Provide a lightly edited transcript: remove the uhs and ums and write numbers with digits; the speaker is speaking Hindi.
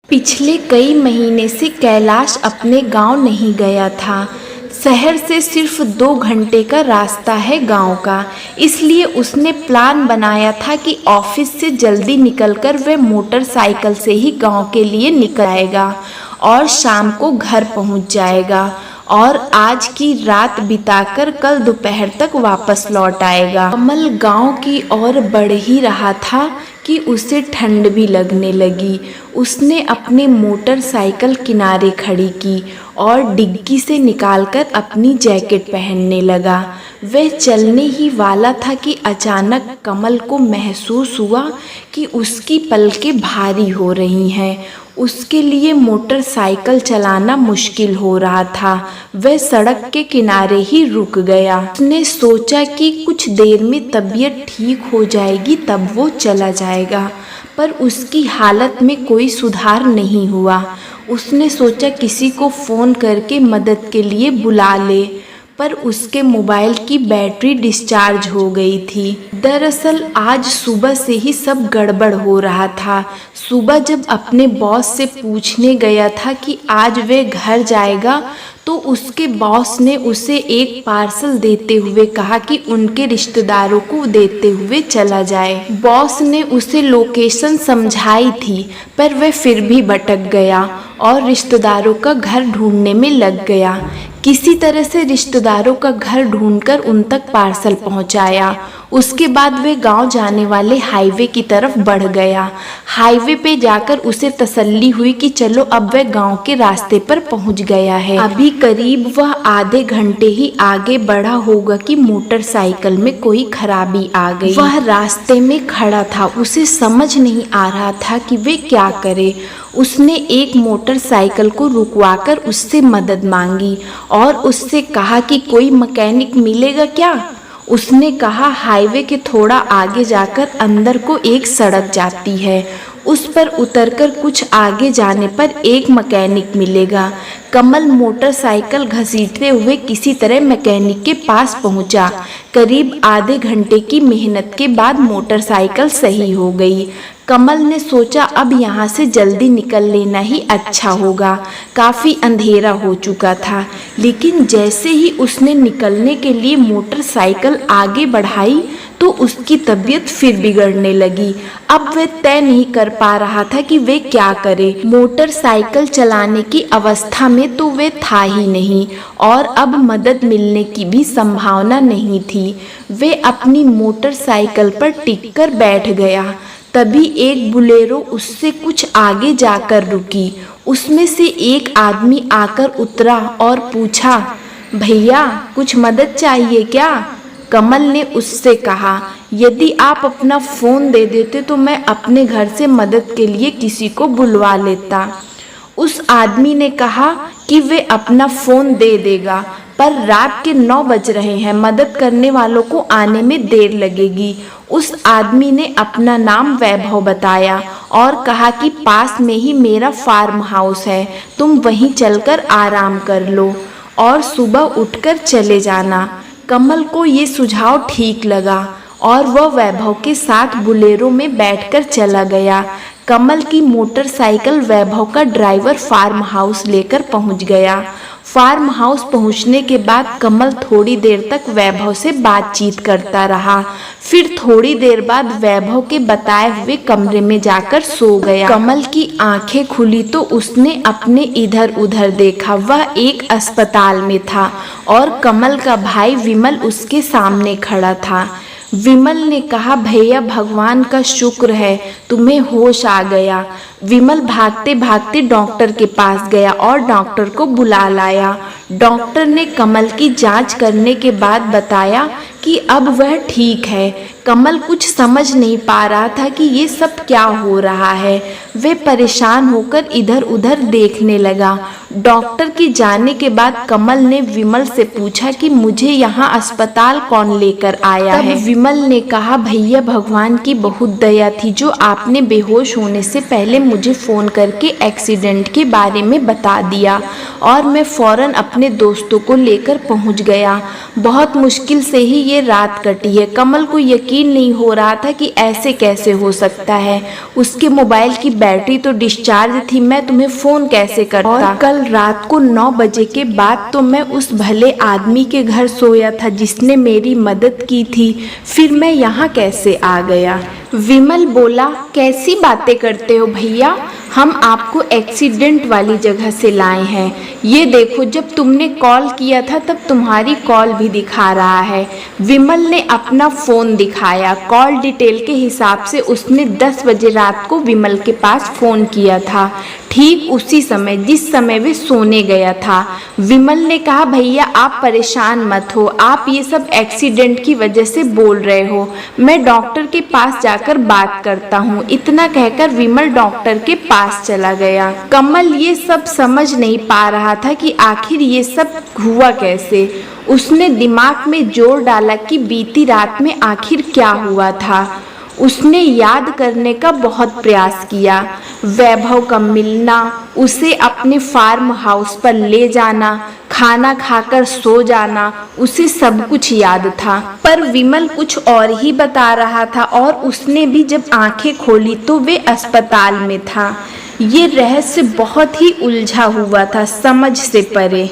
पिछले कई महीने से कैलाश अपने गांव नहीं गया था। शहर से सिर्फ 2 घंटे का रास्ता है गांव का, इसलिए उसने प्लान बनाया था कि ऑफिस से जल्दी निकलकर वह मोटरसाइकिल से ही गांव के लिए निकल आएगा और शाम को घर पहुंच जाएगा और आज की रात बिताकर कल दोपहर तक वापस लौट आएगा। कमल गांव की ओर बढ़ ही रहा था कि उसे ठंड भी लगने लगी। उसने अपनी मोटरसाइकिल किनारे खड़ी की और डिग्गी से निकालकर अपनी जैकेट पहनने लगा। वह चलने ही वाला था कि अचानक कमल को महसूस हुआ कि उसकी पलकें भारी हो रही हैं। उसके लिए मोटरसाइकिल चलाना मुश्किल हो रहा था। वह सड़क के किनारे ही रुक गया। उसने सोचा कि कुछ देर में तबीयत ठीक हो जाएगी तब वो चला जाएगा, पर उसकी हालत में कोई सुधार नहीं हुआ। उसने सोचा किसी को फ़ोन करके मदद के लिए बुला ले, पर उसके मोबाइल की बैटरी डिस्चार्ज हो गई थी। दरअसल आज सुबह से ही सब गड़बड़ हो रहा था। सुबह जब अपने बॉस से पूछने गया था कि आज वे घर जाएगा, तो उसके बॉस ने उसे एक पार्सल देते हुए कहा कि उनके रिश्तेदारों को देते हुए चला जाए। बॉस ने उसे लोकेशन समझाई थी, पर वह फिर भी भटक गया और रिश्तेदारों का घर ढूंढने में लग गया। किसी तरह से रिश्तेदारों का घर ढूंढकर उन तक पार्सल पहुंचाया। उसके बाद वे गांव जाने वाले हाईवे की तरफ बढ़ गया। हाईवे पे जाकर उसे तसल्ली हुई कि चलो अब वह गांव के रास्ते पर पहुंच गया है। अभी करीब वह आधे घंटे ही आगे बढ़ा होगा कि मोटरसाइकिल में कोई खराबी आ गई। वह रास्ते में खड़ा था। उसे समझ नहीं आ रहा था कि वे क्या करे। उसने एक मोटरसाइकिल को रुकवाकर उससे मदद मांगी और उससे कहा कि कोई मैकेनिक मिलेगा क्या। उसने कहा हाईवे के थोड़ा आगे जाकर अंदर को एक सड़क जाती है, उस पर उतरकर कुछ आगे जाने पर एक मैकेनिक मिलेगा। कमल मोटरसाइकिल घसीटते हुए किसी तरह मैकेनिक के पास पहुंचा। करीब आधे घंटे की मेहनत के बाद मोटरसाइकिल सही हो गई। कमल ने सोचा अब यहाँ से जल्दी निकल लेना ही अच्छा होगा। काफ़ी अंधेरा हो चुका था, लेकिन जैसे ही उसने निकलने के लिए मोटरसाइकिल आगे बढ़ाई तो उसकी तबीयत फिर बिगड़ने लगी। अब वह तय नहीं कर पा रहा था कि वे क्या करे। मोटरसाइकिल चलाने की अवस्था में तो वे था ही नहीं और अब मदद मिलने की भी संभावना नहीं थी। वे अपनी मोटरसाइकिल पर टिककर बैठ गया। तभी एक बुलेरो उससे कुछ आगे जाकर रुकी। उसमें से एक आदमी आकर उतरा और पूछा, भैया कुछ मदद चाहिए क्या? कमल ने उससे कहा, यदि आप अपना फ़ोन दे देते तो मैं अपने घर से मदद के लिए किसी को बुलवा लेता। उस आदमी ने कहा कि वे अपना फ़ोन दे देगा, पर रात के 9 बज रहे हैं, मदद करने वालों को आने में देर लगेगी। उस आदमी ने अपना नाम वैभव बताया और कहा कि पास में ही मेरा फार्म हाउस है, तुम वहीं चलकर आराम कर लो और सुबह उठकर चले जाना। कमल को ये सुझाव ठीक लगा और वह वैभव के साथ बुलेरो में बैठकर चला गया। कमल की मोटरसाइकिल वैभव का ड्राइवर फार्म हाउस लेकर पहुंच गया। फार्म हाउस पहुंचने के बाद कमल थोड़ी देर तक वैभव से बातचीत करता रहा। फिर थोड़ी देर बाद वैभव के बताए हुए कमरे में जाकर सो गया। कमल की आंखें खुली तो उसने अपने इधर उधर देखा। वह एक अस्पताल में था और कमल का भाई विमल उसके सामने खड़ा था। विमल ने कहा, भैया भगवान का शुक्र है तुम्हें होश आ गया। विमल भागते भागते डॉक्टर के पास गया और डॉक्टर को बुला लाया। डॉक्टर ने कमल की जांच करने के बाद बताया कि अब वह ठीक है। कमल कुछ समझ नहीं पा रहा था कि ये सब क्या हो रहा है। वे परेशान होकर इधर उधर देखने लगा। डॉक्टर के जाने के बाद कमल ने विमल से पूछा कि मुझे यहाँ अस्पताल कौन लेकर आया है। विमल ने कहा, भैया भगवान की बहुत दया थी जो आपने बेहोश होने से पहले मुझे फ़ोन करके एक्सीडेंट के बारे में बता दिया और मैं फ़ौरन अपने दोस्तों को लेकर पहुँच गया। बहुत मुश्किल से ही ये रात कटी है। कमल को यकीन यकीन नहीं हो रहा था कि ऐसे कैसे हो सकता है। उसके मोबाइल की बैटरी तो डिस्चार्ज थी, मैं तुम्हें फ़ोन कैसे करता। और कल रात को 9 बजे के बाद तो मैं उस भले आदमी के घर सोया था जिसने मेरी मदद की थी, फिर मैं यहाँ कैसे आ गया। विमल बोला, कैसी बातें करते हो भैया, हम आपको एक्सीडेंट वाली जगह से लाए हैं। ये देखो, जब तुमने कॉल किया था तब तुम्हारी कॉल भी दिखा रहा है। विमल ने अपना फ़ोन दिखाया। कॉल डिटेल के हिसाब से उसने 10 बजे रात को विमल के पास फ़ोन किया था, ठीक उसी समय जिस समय वे सोने गया था। विमल ने कहा, भैया आप परेशान मत हो, आप ये सब एक्सीडेंट की वजह से बोल रहे हो, मैं डॉक्टर के पास जाकर बात करता हूँ। इतना कहकर विमल डॉक्टर के पास चला गया। कमल ये सब समझ नहीं पा रहा था कि आखिर ये सब हुआ कैसे। उसने दिमाग में जोर डाला कि बीती रात में आखिर क्या हुआ था। उसने याद करने का बहुत प्रयास किया। वैभव का मिलना, उसे अपने फार्म हाउस पर ले जाना, खाना खाकर सो जाना, उसे सब कुछ याद था। पर विमल कुछ और ही बता रहा था और उसने भी जब आंखें खोली तो वे अस्पताल में था। ये रहस्य बहुत ही उलझा हुआ था, समझ से परे।